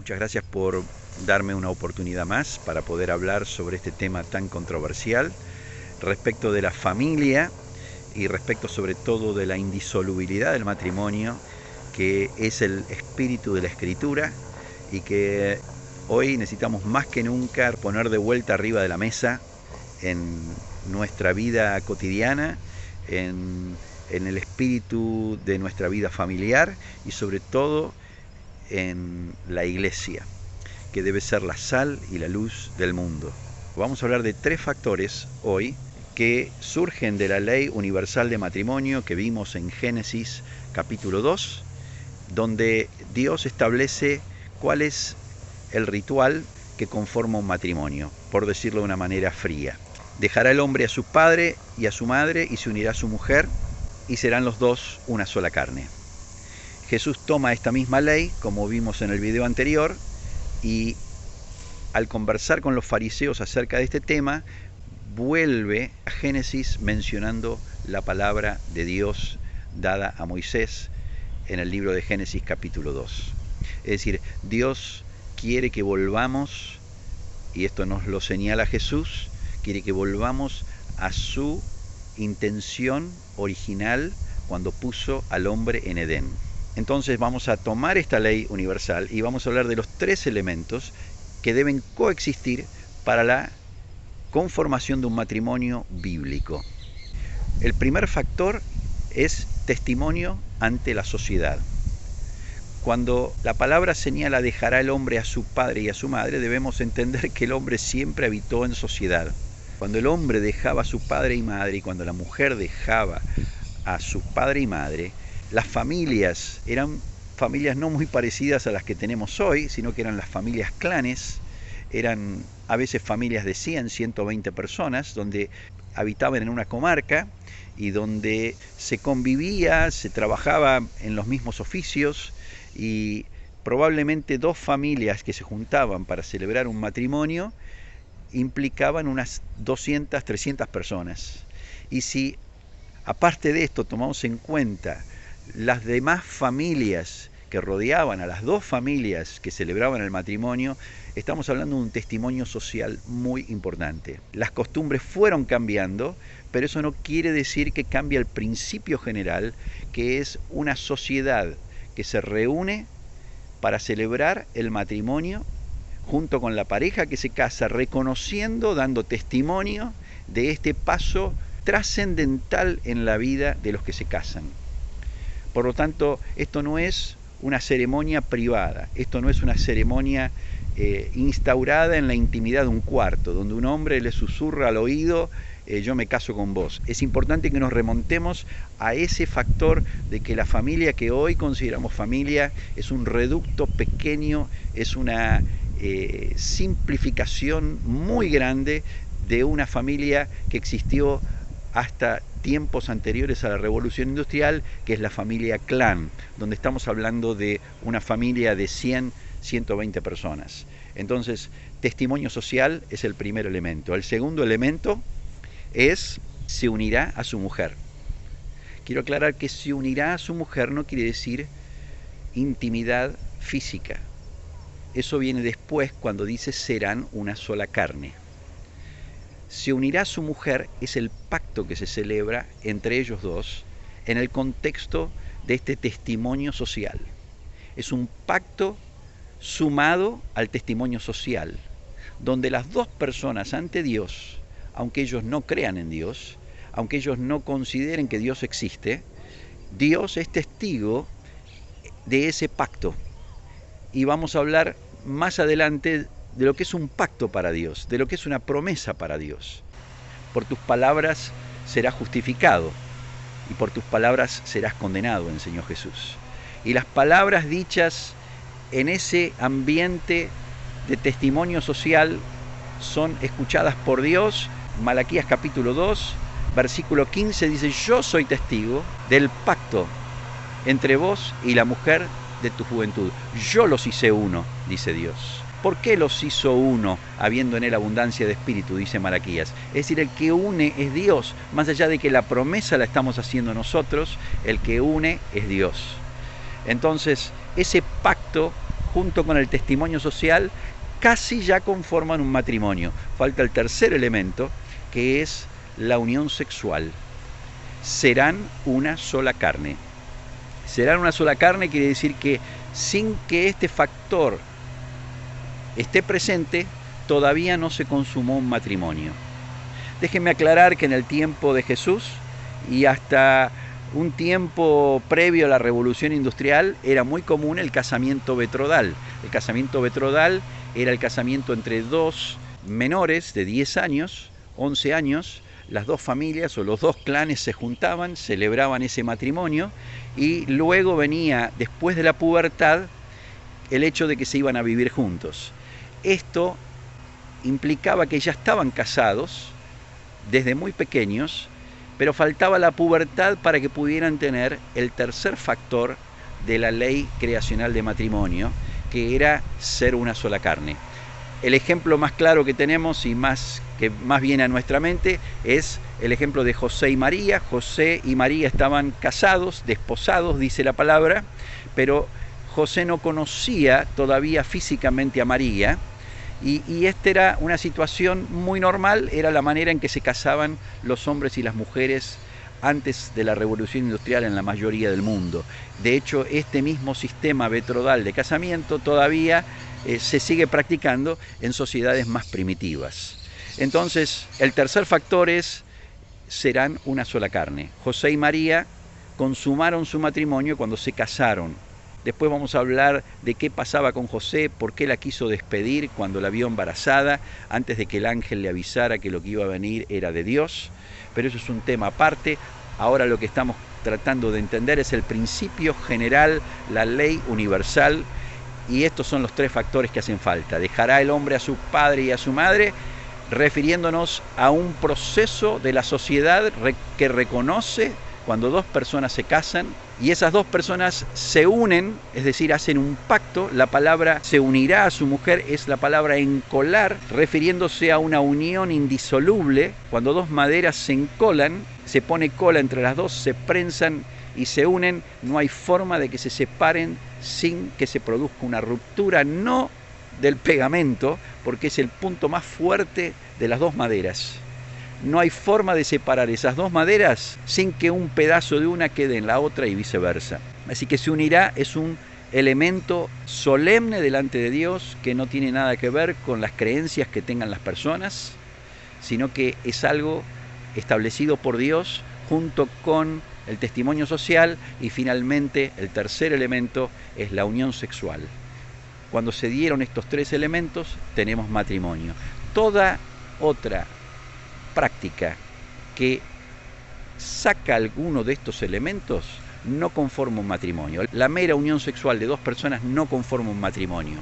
Muchas gracias por darme una oportunidad más para poder hablar sobre este tema tan controversial respecto de la familia y respecto sobre todo de la indisolubilidad del matrimonio, que es el espíritu de la Escritura y que hoy necesitamos más que nunca poner de vuelta arriba de la mesa en nuestra vida cotidiana, en el espíritu de nuestra vida familiar y sobre todo en la iglesia, que debe ser la sal y la luz del mundo. Vamos a hablar de 3 factores hoy que surgen de la ley universal de matrimonio que vimos en Génesis capítulo 2, donde Dios establece cuál es el ritual que conforma un matrimonio, por decirlo de una manera fría. Dejará el hombre a su padre y a su madre y se unirá a su mujer y serán los dos una sola carne. Jesús toma esta misma ley, como vimos en el video anterior, y al conversar con los fariseos acerca de este tema, vuelve a Génesis mencionando la palabra de Dios dada a Moisés en el libro de Génesis capítulo 2. Es decir, Dios quiere que volvamos, y esto nos lo señala Jesús, quiere que volvamos a su intención original cuando puso al hombre en Edén. Entonces vamos a tomar esta ley universal y vamos a hablar de los 3 elementos que deben coexistir para la conformación de un matrimonio bíblico. El primer factor es testimonio ante la sociedad. Cuando la palabra señala dejará el hombre a su padre y a su madre, debemos entender que el hombre siempre habitó en sociedad. Cuando el hombre dejaba a su padre y madre y cuando la mujer dejaba a su padre y madre, las familias eran familias no muy parecidas a las que tenemos hoy, sino que eran las familias clanes, eran a veces familias de 100, 120 personas, donde habitaban en una comarca y donde se convivía, se trabajaba en los mismos oficios y probablemente 2 familias que se juntaban para celebrar un matrimonio implicaban unas 200, 300 personas. Y si aparte de esto tomamos en cuenta las demás familias que rodeaban a las 2 familias que celebraban el matrimonio, estamos hablando de un testimonio social muy importante. Las costumbres fueron cambiando, pero eso no quiere decir que cambie el principio general, que es una sociedad que se reúne para celebrar el matrimonio junto con la pareja que se casa, reconociendo, dando testimonio de este paso trascendental en la vida de los que se casan. Por lo tanto, esto no es una ceremonia privada, esto no es una ceremonia instaurada en la intimidad de un cuarto, donde un hombre le susurra al oído, yo me caso con vos. Es importante que nos remontemos a ese factor de que la familia que hoy consideramos familia es un reducto pequeño, es una simplificación muy grande de una familia que existió hasta tiempos anteriores a la Revolución Industrial, que es la familia clan, donde estamos hablando de una familia de 100, 120 personas. Entonces, testimonio social es el primer elemento. El segundo elemento es se unirá a su mujer. Quiero aclarar que se unirá a su mujer no quiere decir intimidad física. Eso viene después cuando dice serán una sola carne. Se unirá a su mujer es el pacto que se celebra entre ellos dos en el contexto de este testimonio social. Es un pacto sumado al testimonio social, donde las 2 personas ante Dios, aunque ellos no crean en Dios, aunque ellos no consideren que Dios existe, Dios es testigo de ese pacto. Y vamos a hablar más adelante de lo que es un pacto para Dios, de lo que es una promesa para Dios. Por tus palabras serás justificado y por tus palabras serás condenado, enseñó Jesús. Y las palabras dichas en ese ambiente de testimonio social son escuchadas por Dios. Malaquías capítulo 2, versículo 15 dice: yo soy testigo del pacto entre vos y la mujer de tu juventud. Yo los hice uno, dice Dios. ¿Por qué los hizo uno, habiendo en él abundancia de espíritu? Dice Malaquías. Es decir, el que une es Dios. Más allá de que la promesa la estamos haciendo nosotros, el que une es Dios. Entonces, ese pacto junto con el testimonio social, casi ya conforman un matrimonio. Falta el tercer elemento, que es la unión sexual. Serán una sola carne. Serán una sola carne quiere decir que sin que este factor esté presente, todavía no se consumó un matrimonio. Déjenme aclarar que en el tiempo de Jesús y hasta un tiempo previo a la Revolución Industrial era muy común el casamiento betrodal. El casamiento betrodal era el casamiento entre dos menores de 10 años, 11 años. Las dos familias o los dos clanes se juntaban, celebraban ese matrimonio y luego venía, después de la pubertad, el hecho de que se iban a vivir juntos. Esto implicaba que ya estaban casados desde muy pequeños, pero faltaba la pubertad para que pudieran tener el tercer factor de la ley creacional de matrimonio, que era ser una sola carne. El ejemplo más claro que tenemos y que más viene a nuestra mente es el ejemplo de José y María. José y María estaban casados, desposados, dice la palabra, pero José no conocía todavía físicamente a María, y esta era una situación muy normal, era la manera en que se casaban los hombres y las mujeres antes de la Revolución Industrial en la mayoría del mundo. De hecho, este mismo sistema betrodal de casamiento todavía se sigue practicando en sociedades más primitivas. Entonces, el tercer factor es, serán una sola carne. José y María consumaron su matrimonio cuando se casaron. Después vamos a hablar de qué pasaba con José, por qué la quiso despedir cuando la vio embarazada, antes de que el ángel le avisara que lo que iba a venir era de Dios. Pero eso es un tema aparte. Ahora lo que estamos tratando de entender es el principio general, la ley universal, y estos son los tres factores que hacen falta. Dejará el hombre a su padre y a su madre, refiriéndonos a un proceso de la sociedad que reconoce cuando dos personas se casan y esas dos personas se unen, es decir, hacen un pacto. La palabra se unirá a su mujer es la palabra encolar, refiriéndose a una unión indisoluble. Cuando dos maderas se encolan, se pone cola entre las dos, se prensan y se unen, no hay forma de que se separen sin que se produzca una ruptura, no del pegamento, porque es el punto más fuerte de las dos maderas. No hay forma de separar esas dos maderas sin que un pedazo de una quede en la otra y viceversa. Así que se unirá es un elemento solemne delante de Dios que no tiene nada que ver con las creencias que tengan las personas, sino que es algo establecido por Dios junto con el testimonio social, y finalmente el tercer elemento es la unión sexual. Cuando se dieron estos tres elementos tenemos matrimonio. Toda otra práctica que saca alguno de estos elementos no conforma un matrimonio. La mera unión sexual de dos personas no conforma un matrimonio.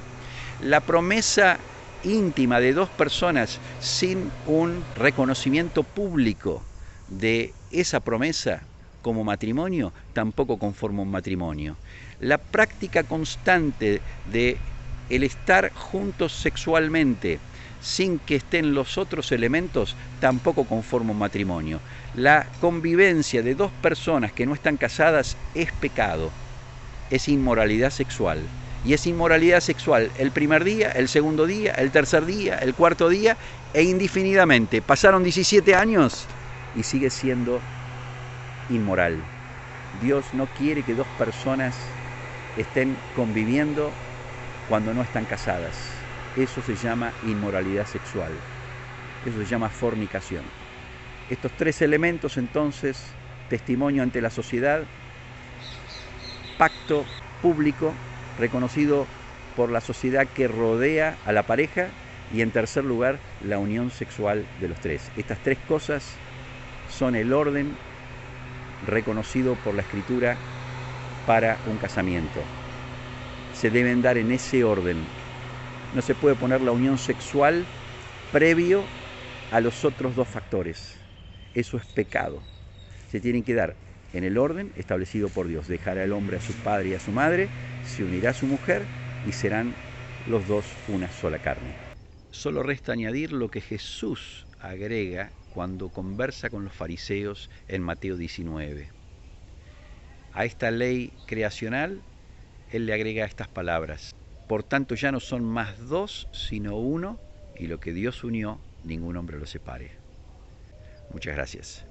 La promesa íntima de dos personas sin un reconocimiento público de esa promesa como matrimonio tampoco conforma un matrimonio. La práctica constante de el estar juntos sexualmente sin que estén los otros elementos tampoco conforma un matrimonio. La convivencia de dos personas que no están casadas es pecado, es inmoralidad sexual. Y es inmoralidad sexual el primer día, el segundo día, el tercer día, el cuarto día e indefinidamente. Pasaron 17 años y sigue siendo inmoral. Dios no quiere que dos personas estén conviviendo cuando no están casadas. Eso se llama inmoralidad sexual. Eso se llama fornicación. Estos tres elementos entonces, testimonio ante la sociedad, pacto público reconocido por la sociedad que rodea a la pareja, y en tercer lugar la unión sexual de los tres. Estas tres cosas son el orden reconocido por la Escritura para un casamiento. Se deben dar en ese orden. No se puede poner la unión sexual previo a los otros dos factores. Eso es pecado. Se tienen que dar en el orden establecido por Dios. Dejará el hombre a su padre y a su madre, se unirá a su mujer y serán los dos una sola carne. Solo resta añadir lo que Jesús agrega cuando conversa con los fariseos en Mateo 19. A esta ley creacional, Él le agrega estas palabras: Por tanto ya no son más dos, sino uno, y lo que Dios unió, ningún hombre lo separe. Muchas gracias.